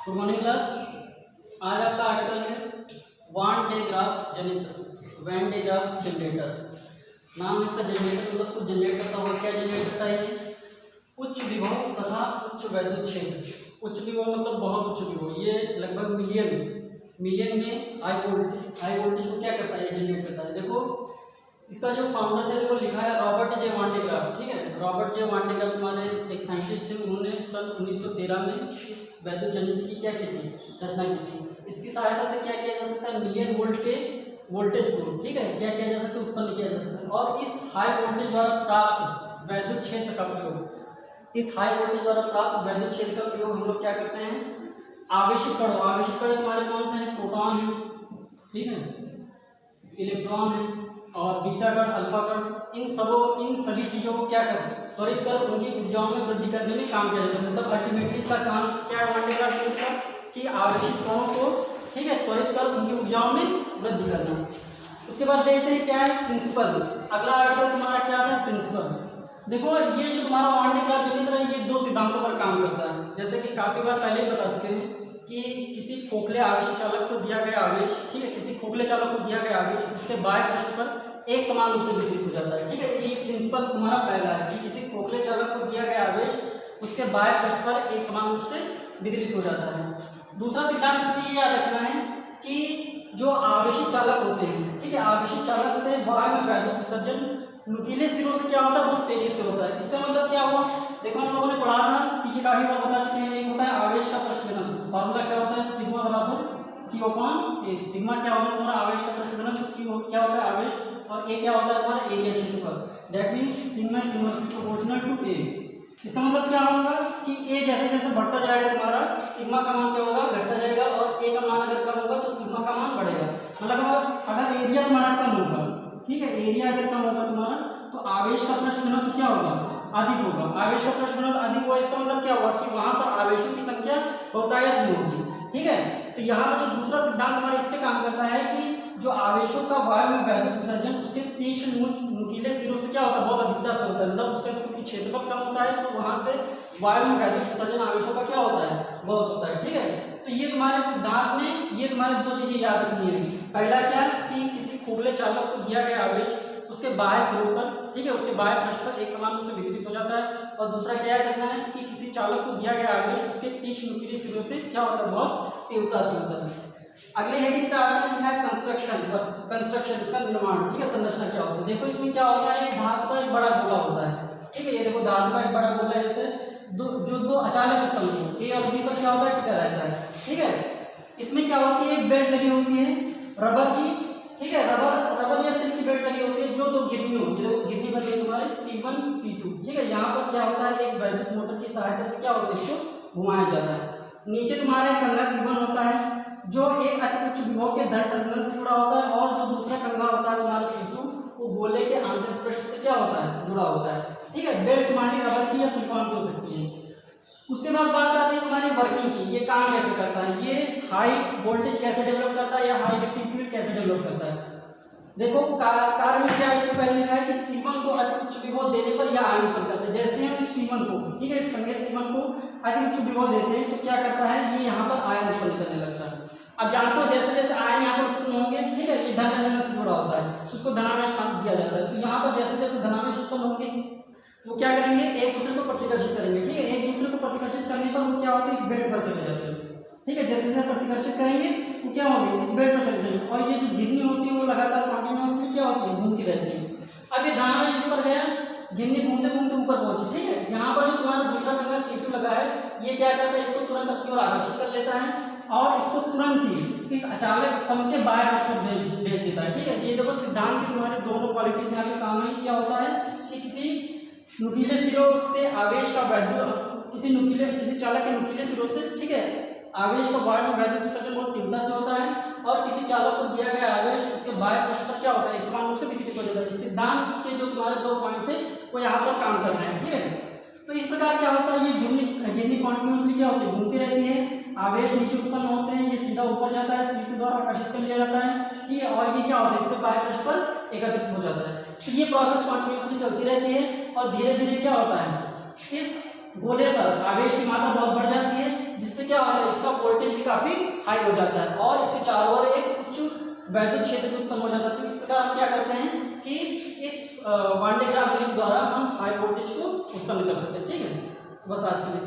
Good morning class. आज आपका article है वान डे ग्राफ जनित्र, वैन डे ग्राफ जनरेटर। नाम है इसका जनरेटर, मतलब कुछ जनरेट करता होगा। क्या जनरेट करता है ये? उच्च विभव तथा उच्च वैद्युत क्षेत्र। उच्च विभव मतलब बहुत उच्च विभव, ये लगभग मिलियन में हाई वोल्टेज को क्या करता है, जनरेट करता है। देखो इसका जो फाउंडर थे, देखो लिखा है रॉबर्ट जे वान डे ग्राफ। ठीक है, रॉबर्ट जे वान डे ग्राफ हमारे एक साइंटिस्ट थे। उन्होंने सन 1913 में इस वैद्युत जनित्र की क्या की थी, रचना की थी। इसकी सहायता से क्या किया जा सकता है, मिलियन वोल्ट के वोल्टेज को, ठीक है, क्या किया जा सकता है, उत्पन्न किया जा सकता है। और इस हाई वोल्टेज द्वारा प्राप्त वैद्युत क्षेत्र का प्रयोग, इस हाई वोल्टेज द्वारा प्राप्त वैद्युत क्षेत्र का प्रयोग हम लोग क्या करते हैं, आवेशित कण। आवेशित कण हमारे कौन से हैं, प्रोटॉन है, ठीक है, इलेक्ट्रॉन है, और बीटा कण, अल्फा कण, इन सभी चीज़ों को क्या करें, त्वरित कर उनकी ऊर्जाओं में वृद्धि करने में काम किया जाता है। मतलब अल्टीमेटली इसका काम क्या है, वान डे ग्राफ का, कि आवेशित कणों को, ठीक है, त्वरित कर उनकी ऊर्जाओं में वृद्धि करना। उसके बाद देखते हैं क्या है प्रिंसिपल। अगला आर्टिकल तुम्हारा क्या है, प्रिंसिपल। देखो ये जो तुम्हारा वान डे ग्राफ जनित्र है, ये दो सिद्धांतों पर काम करता है। जैसे कि काफी बार पहले ही बता चुके हैं कि किसी खोखले आवेशित चालक को दिया गया आवेश, ठीक है, किसी खोखले चालक को दिया गया आवेश उसके बाह्य पृष्ठ पर एक समान रूप से वितरित हो जाता है। ठीक है, ये प्रिंसिपल तुम्हारा पहला है कि किसी खोखले चालक को दिया गया आवेश उसके बाह्य पृष्ठ पर एक समान रूप से वितरित हो जाता है। दूसरा सिद्धांत इसलिए याद रखना है कि जो आवेशित चालक होते हैं, ठीक है, आवेशित चालक से वायु में वैद्युत विसर्जन नुकीले सिरों से क्या होता है, बहुत तेजी से होता है। इससे मतलब क्या हुआ, देखो हम लोगों ने पढ़ा था पीछे, काफी बार बता चुके हैं। एक होता है आवेश का पृष्ठ घनत्व, फॉर्मूला क्या होता है, सिग्मा बराबर Q/A। सिग्मा क्या होता है तुम्हारा, आवेश का पृष्ठ घनत्व, Q क्या होता है आवेश, और A क्या होता है तुम्हारा एरिया क्षेत्रफल। That means sigma is inversely proportional to A। इसका मतलब क्या होगा कि A जैसे जैसे बढ़ता जाएगा तुम्हारा सिग्मा का मान क्या होगा, घटता जाएगा, और A का मान अगर कम होगा तो सिग्मा का मान बढ़ेगा। मतलब अगर एरिया तुम्हारा कम होगा, ठीक है, एरिया अगर कम होगा तुम्हारा, तो आवेश का पृष्ठ घनत्व क्या होगा, अधिक होगा। आवेश का पृष्ठ घनत्व अधिक हुआ, इसका मतलब क्या हुआ कि वहां पर आवेशों की संख्या बहुतायत में होगी। ठीक है, तो यहाँ पर जो दूसरा सिद्धांत हमारे इस पे काम करता है कि जो आवेशों का वायु में वैद्युत विसर्जन उसके तीक्ष्ण नुकीले सिरों से क्या होता है, बहुत अधिकता से होता है। मतलब उसका चूंकि क्षेत्रफल कम होता है तो वहां से वायु में वैद्युत विसर्जन आवेशों का क्या होता है, बहुत होता है। ठीक है, तो ये तुम्हारे सिद्धांत में ये तुम्हारे दो चीजें याद रखनी है। पहला क्या कि किसी खोखले चालक को दिया गया आवेश उसके बाह्य सिरों पर, ठीक है, उसके बाह्य पृष्ठ पर एक समान रूप से वितरित हो जाता है। और दूसरा क्या याद रखना है कि किसी चालक को दिया गया आवेश उसके तीक्ष्ण नुकीले सिरों से क्या होता है, बहुत तीव्रता से होता है। अगले हेडिंग पे आगे लिखा है कंस्ट्रक्शन, इसका निर्माण, ठीक है, संरचना क्या होता है। देखो इसमें क्या होता है, धातु का एक बड़ा गोला होता है, ठीक है, ये देखो धातु का एक बड़ा गोला है, जैसे जो दो अचालक स्तंभ A और B पर क्या होता है, टिका रहता है। ठीक है, इसमें क्या होती है, एक बेल्ट लगी होती है रबर की, ठीक है, रबर या सिल्क की बेल्ट लगी होती है, जो दो गिरनी होती है, गिरनी बनी है तुम्हारे P1 P2। ठीक है, यहाँ पर क्या होता है, एक वैद्युत मोटर की सहायता से क्या होता है, इसको घुमाया जाता है। नीचे तुम्हारा एक कंघा C1 होता है जो एक अति उच्च विभव के धन टर्मिनल से जुड़ा होता है, और जो दूसरा कंघा होता है तुम्हारा C2 वो गोले के आंतरिक पृष्ठ से क्या होता है, जुड़ा होता है। ठीक है, बेल्ट तुम्हारी रबर की या सिलिकॉन की हो सकती है। उसके बाद बात आती है तुम्हारी वर्किंग की, ये काम कैसे करता है, ये हाई वोल्टेज कैसे डेवलप करता है या हाई इलेक्ट्रिक फील्ड कैसे डेवलप करता है। देखो कारण क्या है, इसमें पहले लिखा है कि C1 को अति उच्च विभव देने पर यह आयन उत्पन्न करता है। जैसे हम इस C1 को, ठीक है, इस कंघे C1 को अति उच्च विभव देते हैं तो क्या करता है, ये यहाँ पर आयन उत्पन्न करने लगता है। अब जानते हो जैसे जैसे आयन यहाँ पर उत्पन्न होंगे, ठीक है, ये धन टर्मिनल से जुड़ा होता है, उसको धनावेश दिया जाता है। तो यहाँ पर जैसे जैसे धनावेश उत्पन्न होंगे वो क्या करेंगे, एक दूसरे को प्रतिकर्षित करेंगे। ठीक है, एक दूसरे को प्रतिकर्षित करने पर वो क्या होता है, इस बेल्ट पर चले जाते हैं। ठीक है, जैसे जैसे प्रतिकर्षित करेंगे वो क्या होंगे, इस बेल्ट पर चले जाएंगे, और ये जो गिरनी होती है वो लगातार कंटिन्यूअसली क्या होती है, घूमती रहती है। अब ये धनावेश इस पर गया, गिरनी घूमते घूमते ऊपर पहुंची। ठीक है, यहाँ पर जो तुम्हारा दूसरा कंघा C2 लगा है, ये क्या करता है, इसको तुरंत अपनी ओर आकर्षित कर लेता है और इसको तुरंत ही इस अचालक स्तंभ के बाह्य पृष्ठ पर भेज देता है। ठीक है, ये देखो सिद्धांत की तुम्हारे दोनों क्वालिटीज यहाँ पे काम है। क्या होता है कि किसी नुकीले सिरों से आवेश का वैद्युत, किसी चालक के नुकीले सिरों से, ठीक है, आवेश का वायु में वैद्युत विसर्जन बहुत तीव्रता से होता है, और किसी चालक को दिया गया आवेश उसके बाह्य पृष्ठ पर क्या होता है, एक समान रूप से वितरित हो जाता है। सिद्धांत के जो तुम्हारे दो पॉइंट थे वो यहाँ पर काम कर रहे हैं। ठीक है, तो इस प्रकार क्या होता है, ये गिरनी कॉन्टिन्यूसली क्या होती है, घूमती रहती है, आवेश नीचे उत्पन्न होते हैं, ये सीधा ऊपर जाता है, C2 द्वारा आकर्षित कर लिया जाता है। ठीक है, और ये क्या होता है, इसके बाह्य पृष्ठ पर एकत्रित हो जाता है। तो ये प्रोसेस कॉन्टिन्यूसली चलती रहती है, और धीरे धीरे क्या होता है, इस गोले पर आवेश की मात्रा बहुत बढ़ जाती है, जिससे क्या होता है, इसका वोल्टेज काफी हाई हो जाता है और इसके चारों ओर एक उच्च वैद्युत क्षेत्र भी उत्पन्न हो जाता है। तो इस प्रकार हम क्या करते हैं कि इस वान डे ग्राफ यूनिट द्वारा हम हाई वोल्टेज को उत्पन्न कर सकते हैं। ठीक है, बस आज के लिए